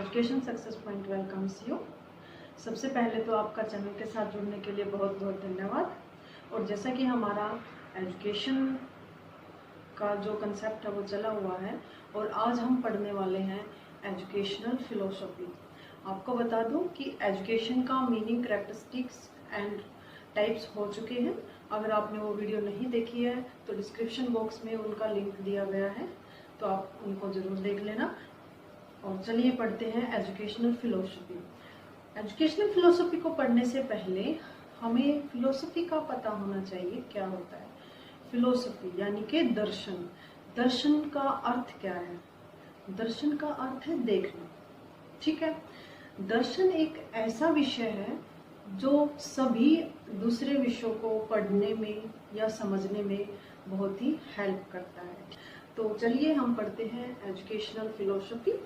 Education success point welcomes you. सबसे पहले तो आपका चैनल के साथ जुड़ने के लिए बहुत बहुत धन्यवाद। और जैसा कि हमारा एजुकेशन का जो कंसेप्ट है वो चला हुआ है और आज हम पढ़ने वाले हैं एजुकेशनल फिलोसफी। आपको बता दूं कि एजुकेशन का मीनिंग, कैरेक्टरिस्टिक्स एंड टाइप्स हो चुके हैं। अगर आपने वो वीडियो नहीं देखी है तो डिस्क्रिप्शन बॉक्स में उनका लिंक दिया गया है, तो आप उनको ज़रूर देख लेना। और चलिए पढ़ते हैं एजुकेशनल फिलोसफी। एजुकेशनल फिलोसफी को पढ़ने से पहले हमें फिलोसफी का पता होना चाहिए क्या होता है। फिलोसफी यानी कि दर्शन। दर्शन का अर्थ क्या है? दर्शन का अर्थ है देखना, ठीक है। दर्शन एक ऐसा विषय है जो सभी दूसरे विषयों को पढ़ने में या समझने में बहुत ही हेल्प करता है। तो चलिए हम पढ़ते हैं एजुकेशनल फिलोसफी।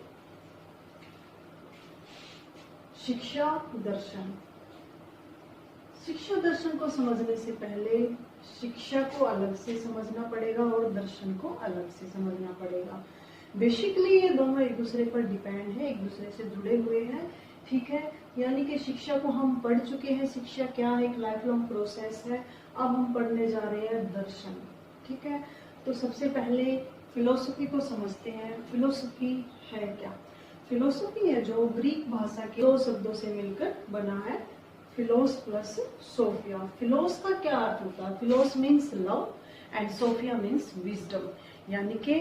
शिक्षा दर्शन। शिक्षा दर्शन को समझने से पहले शिक्षा को अलग से समझना पड़ेगा और दर्शन को अलग से समझना पड़ेगा। बेसिकली ये दोनों एक दूसरे पर डिपेंड है, एक दूसरे से जुड़े हुए हैं, ठीक है। यानी कि शिक्षा को हम पढ़ चुके हैं, शिक्षा क्या है, एक लाइफ लॉन्ग प्रोसेस है। अब हम पढ़ने जा रहे हैं दर्शन, ठीक है। तो सबसे पहले फिलोसफी को समझते हैं। फिलोसफी है क्या? फिलोसफी है जो ग्रीक भाषा के दो शब्दों से मिलकर बना है, फिलोस प्लस सोफिया। फिलोस का क्या अर्थ होता है? Philos means love and sophia means wisdom, यानी कि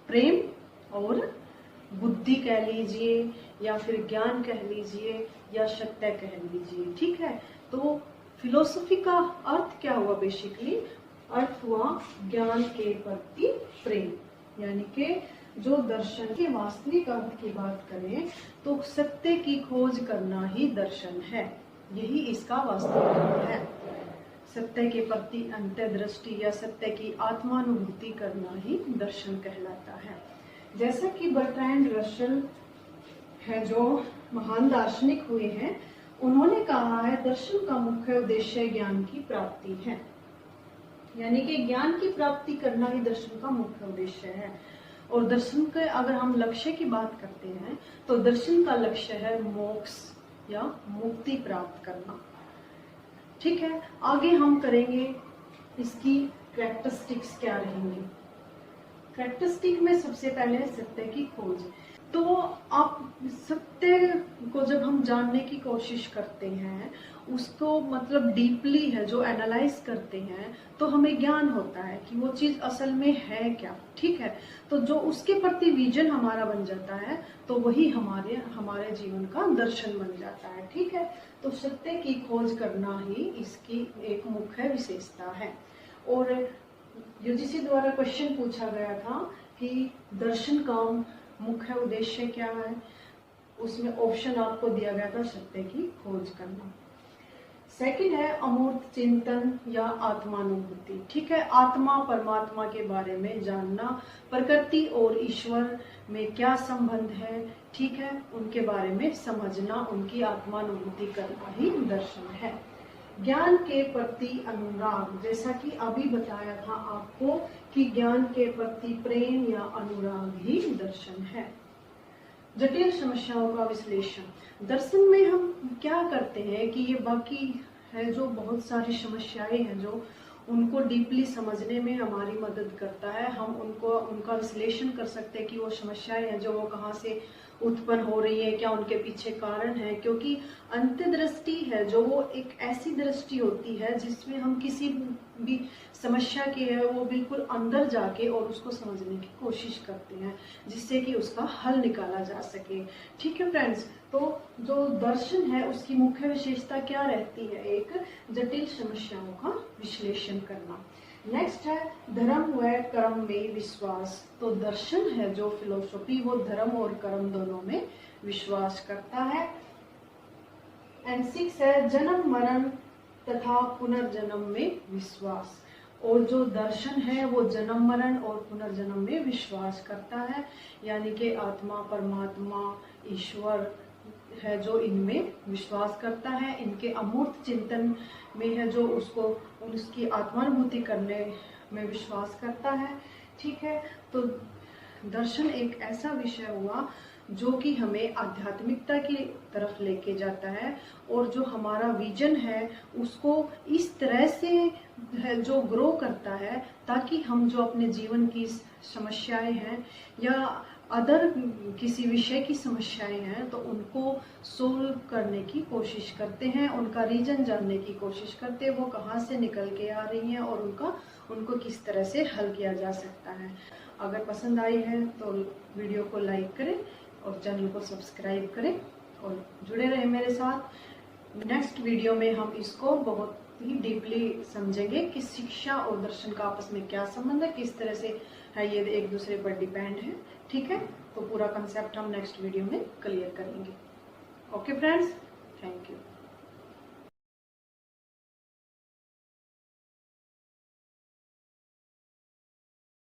प्रेम और बुद्धि कह लीजिए या फिर ज्ञान कह लीजिए या सत्य कह लीजिए, ठीक है। तो फिलोसफी का अर्थ क्या हुआ? बेसिकली अर्थ हुआ ज्ञान के प्रति प्रेम, यानी कि जो दर्शन के वास्तविक अर्थ की बात करें तो सत्य की खोज करना ही दर्शन है। यही इसका वास्तविक अर्थ है। सत्य के प्रति अंतर्दृष्टि या सत्य की आत्मानुभूति करना ही दर्शन कहलाता है। जैसा कि बर्ट्रैंड रसल है जो महान दार्शनिक हुए हैं, उन्होंने कहा है दर्शन का मुख्य उद्देश्य ज्ञान की प्राप्ति है, यानी कि ज्ञान की प्राप्ति करना ही दर्शन का मुख्य उद्देश्य है। और दर्शन के अगर हम लक्ष्य की बात करते हैं तो दर्शन का लक्ष्य है मोक्ष या मुक्ति प्राप्त करना, ठीक है। आगे हम करेंगे इसकी कैरेक्टरिस्टिक्स क्या रहेंगी। कैरेक्टरिस्टिक में सबसे पहले सत्य की खोज। तो आप सत्य को जब हम जानने की कोशिश करते हैं, उसको मतलब डीपली है जो एनालाइज करते हैं, तो हमें ज्ञान होता है कि वो चीज असल में है क्या, ठीक है। तो जो उसके प्रति विजन हमारा बन जाता है तो वही हमारे जीवन का दर्शन बन जाता है, ठीक है। तो सत्य की खोज करना ही इसकी एक मुख्य विशेषता है। और यूजीसी द्वारा क्वेश्चन पूछा गया था कि दर्शन का मुख्य उद्देश्य क्या है, उसमें ऑप्शन आपको दिया गया था सत्य की खोज करना। सेकंड है अमूर्त चिंतन या आत्मानुभूति, ठीक है। आत्मा परमात्मा के बारे में जानना, प्रकृति और ईश्वर में क्या संबंध है, ठीक है, उनके बारे में समझना, उनकी आत्मानुभूति करना ही दर्शन है। ज्ञान के प्रति अनुराग, जैसा कि अभी बताया था आपको कि ज्ञान के प्रति प्रेम या अनुराग ही दर्शन है। जटिल समस्याओं का विश्लेषण। दर्शन में हम क्या करते हैं कि ये बाकी है जो बहुत सारी समस्याएं हैं जो उनको डीपली समझने में हमारी मदद करता है। हम उनका विश्लेषण कर सकते हैं कि वो समस्याएं हैं जो वो कहाँ से उत्पन्न हो रही है, क्या उनके पीछे कारण है। क्योंकि अंतर्दृष्टि है जो वो एक ऐसी दृष्टि होती है जिसमें हम किसी भी समस्या की है वो बिल्कुल अंदर जाके और उसको समझने की कोशिश करते हैं जिससे कि उसका हल निकाला जा सके, ठीक है फ्रेंड्स। तो जो दर्शन है उसकी मुख्य विशेषता क्या रहती है? एक जटिल समस्याओं का विश्लेषण करना। नेक्स्ट है धर्म व कर्म में विश्वास। तो दर्शन है जो फिलोसफी वो धर्म और कर्म दोनों में विश्वास करता है। एंड 6 है जन्म मरण तथा पुनर्जन्म में विश्वास। और जो दर्शन है वो जन्म मरण और पुनर्जन्म में विश्वास करता है, यानी कि आत्मा, परमात्मा, ईश्वर है जो इनमें विश्वास करता है। इनके अमूर्त चिंतन में है जो उसकी आत्मानुभूति करने में विश्वास करता है, ठीक है। तो दर्शन एक ऐसा विषय हुआ जो कि हमें आध्यात्मिकता की तरफ लेके जाता है, और जो हमारा विजन है उसको इस तरह से जो ग्रो करता है, ताकि हम जो अपने जीवन की समस्याएं हैं या अदर किसी विषय की समस्याएं हैं तो उनको सोल्व करने की कोशिश करते हैं, उनका रीजन जानने की कोशिश करते हैं, वो कहाँ से निकल के आ रही हैं और उनको किस तरह से हल किया जा सकता है। अगर पसंद आई है तो वीडियो को लाइक करें और चैनल को सब्सक्राइब करें और जुड़े रहें मेरे साथ। नेक्स्ट वीडियो में हम इसको बहुत ही डीपली समझेंगे कि शिक्षा और दर्शन का आपस में क्या संबंध है, किस तरह से है ये एक दूसरे पर डिपेंड है। ठीक है, तो पूरा कंसेप्ट हम नेक्स्ट वीडियो में क्लियर करेंगे। Okay friends, thank you.